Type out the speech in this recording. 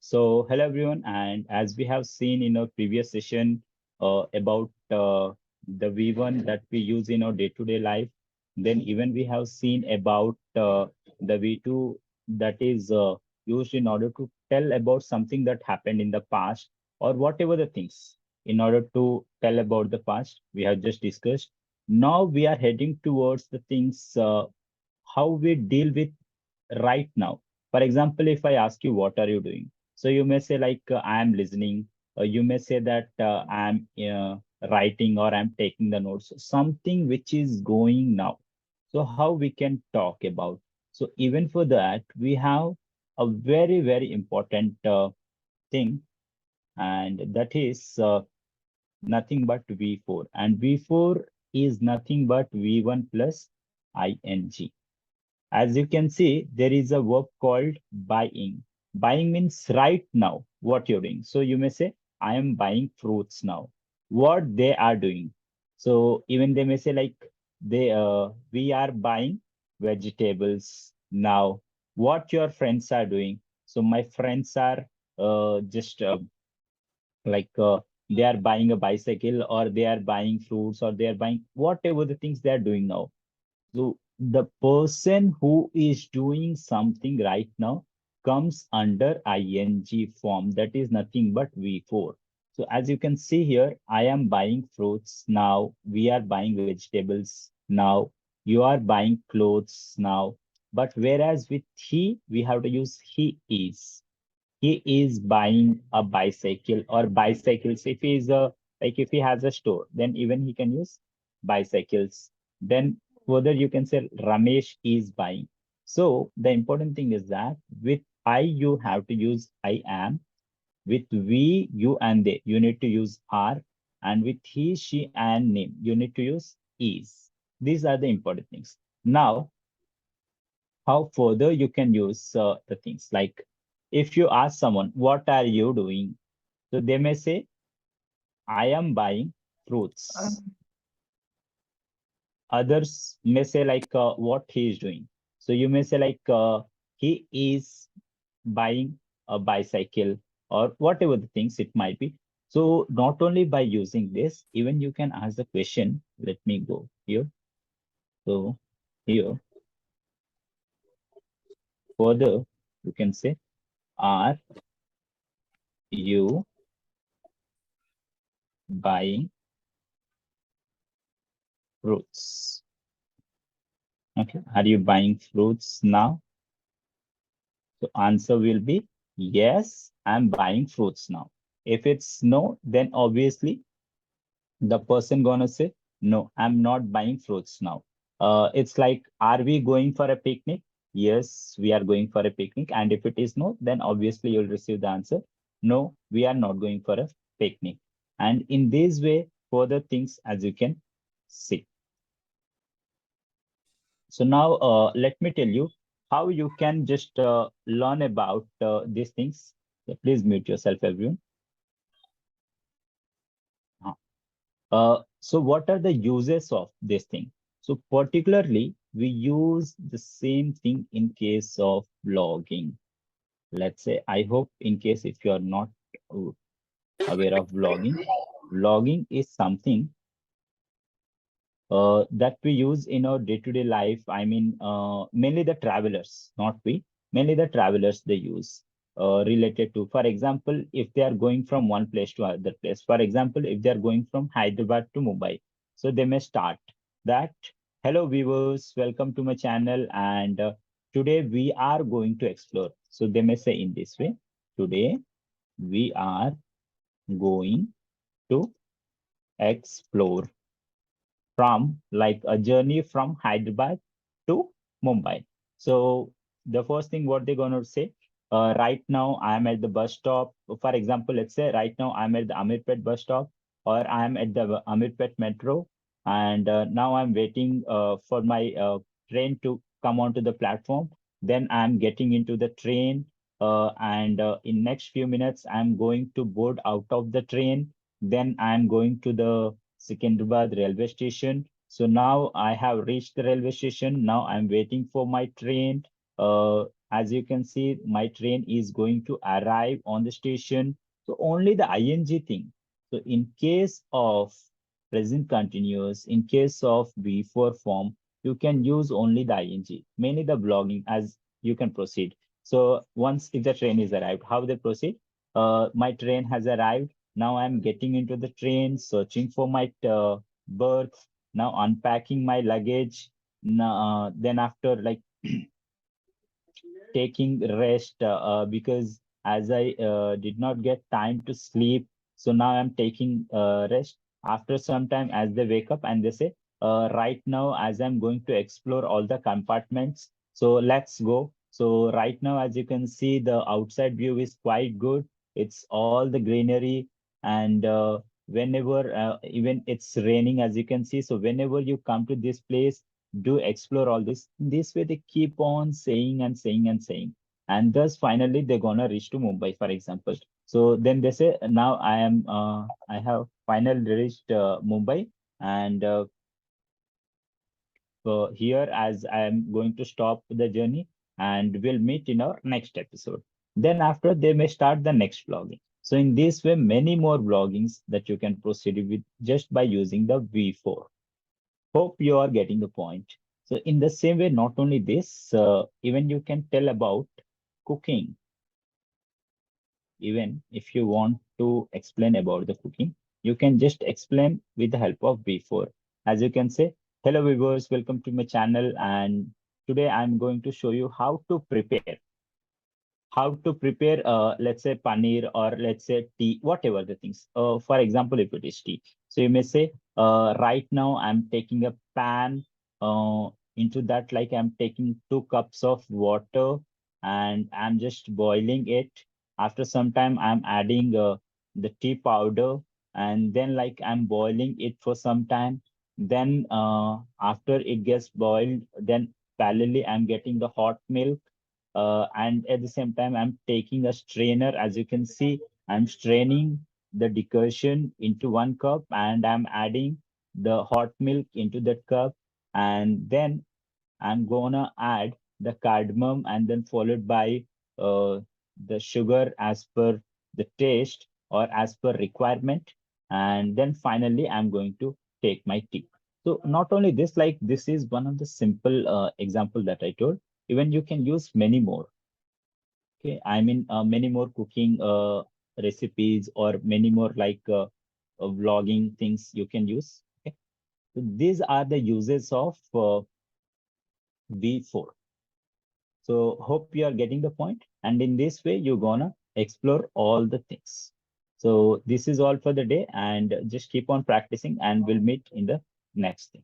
So hello everyone, and as we have seen in our previous session about the V1 that we use in our day-to-day life, then even we have seen about the V2 that is used in order to tell about something that happened in the past or whatever the things in order to tell about the past we have just discussed. Now we are heading towards the things how we deal with right now. For example, if I ask you, what are you doing? So you may say like, I am listening, or you may say that I'm writing or I'm taking the notes, something which is going now. So how we can talk about? So even for that, we have a very, very important thing, and that is nothing but V4. And V4 is nothing but V1 plus ing. As you can see, there is a verb called buying. Buying means right now, what you're doing. So you may say, I am buying fruits now. What they are doing. So even they may say like we are buying vegetables now. What your friends are doing. So my friends are just like they are buying a bicycle, or they are buying fruits, or they are buying whatever the things they are doing now. So the person who is doing something right now comes under ing form. That is nothing but V4. So as you can see here, I am buying fruits now. We are buying vegetables now. You are buying clothes now. But whereas with he, we have to use he is. He is buying a bicycle or bicycles. If he is a like if he has a store, then even he can use bicycles. Then further you can say Ramesh is buying. So the important thing is that with I you have to use I am. With we, you and they, you need to use are. And with he, she, and name, you need to use is. These are the important things. Now, how further you can use the things like if you ask someone, what are you doing? So they may say, I am buying fruits. Others may say like what he is doing. So you may say like he is buying a bicycle or whatever the things it might be. So not only by using this, even you can ask the question. Let me go here. So here, further, you can say, are you buying fruits? Okay. Are you buying fruits now? So answer will be yes, I'm buying fruits now. If it's no, then obviously the person gonna say, no, I'm not buying fruits now. It's like, are we going for a picnic? Yes, we are going for a picnic. And if it is no, then obviously you'll receive the answer. No, we are not going for a picnic. And in this way, further things as you can see. So now let me tell you how you can just learn about these things. So please mute yourself, everyone. So what are the uses of this thing? So particularly, we use the same thing in case of blogging. Let's say, I hope in case if you are not uh, aware of blogging, blogging is something that we use in our day-to-day life. I mean, mainly the travelers, not we, mainly the travelers they use related to, for example, if they are going from one place to another place. For example, if they are going from Hyderabad to Mumbai, so they may start that, hello viewers, welcome to my channel, and today we are going to explore. So they may say in this way, today we are going to explore from like a journey from Hyderabad to Mumbai. So the first thing what they're gonna say, right now I'm at the bus stop. For example, let's say right now I'm at the Amirpet bus stop, or I'm at the Amirpet metro, and now I'm waiting for my train to come onto the platform. Then I'm getting into the train, and in next few minutes I'm going to board out of the train. Then I'm going to the Secunderabad railway station. So now I have reached the railway station. Now I'm waiting for my train. as you can see, my train is going to arrive on the station. So only the ing thing. So in case of present continuous, in case of before form, you can use only the ing, mainly the blogging as you can proceed. So once if the train is arrived, how they proceed? My train has arrived. Now I'm getting into the train, searching for my berth, now unpacking my luggage. Now, then after like taking rest because as I did not get time to sleep, so now I'm taking rest. After some time, as they wake up and they say, right now, as I'm going to explore all the compartments, so let's go. So right now, as you can see, the outside view is quite good. It's all the greenery, and whenever even it's raining, as you can see, so whenever you come to this place, do explore all this. This way they keep on saying and saying and saying. And thus finally they're gonna reach to Mumbai, for example. So then they say, now I have finally reached Mumbai, and here as I am going to stop the journey, and we'll meet in our next episode. Then after they may start the next vlogging. So in this way, many more vloggings that you can proceed with just by using the V4. Hope you are getting the point. So in the same way, not only this, even you can tell about cooking. Even if you want to explain about the cooking, you can just explain with the help of V4. As you can say, hello viewers, welcome to my channel. And today I'm going to show you how to prepare, let's say paneer, or let's say tea, whatever the things. For example, if it is tea, so you may say, right now I'm taking a pan. Into that, like I'm taking 2 cups of water, and I'm just boiling it. After some time, I'm adding the tea powder, and then like I'm boiling it for some time. Then after it gets boiled, then parallelly I'm getting the hot milk, and at the same time I'm taking a strainer. As you can see, I'm straining the decoction into 1 cup, and I'm adding the hot milk into that cup, and then I'm gonna add the cardamom, and then followed by the sugar as per the taste or as per requirement, and then finally I'm going to take my tea. So not only this, like this is one of the simple example that I told. Even you can use many more. Okay, I mean many more cooking recipes, or many more like vlogging things you can use. Okay, so these are the uses of V4. So hope you are getting the point. And in this way, you're gonna explore all the things. So this is all for the day, and just keep on practicing, and we'll meet in the next thing.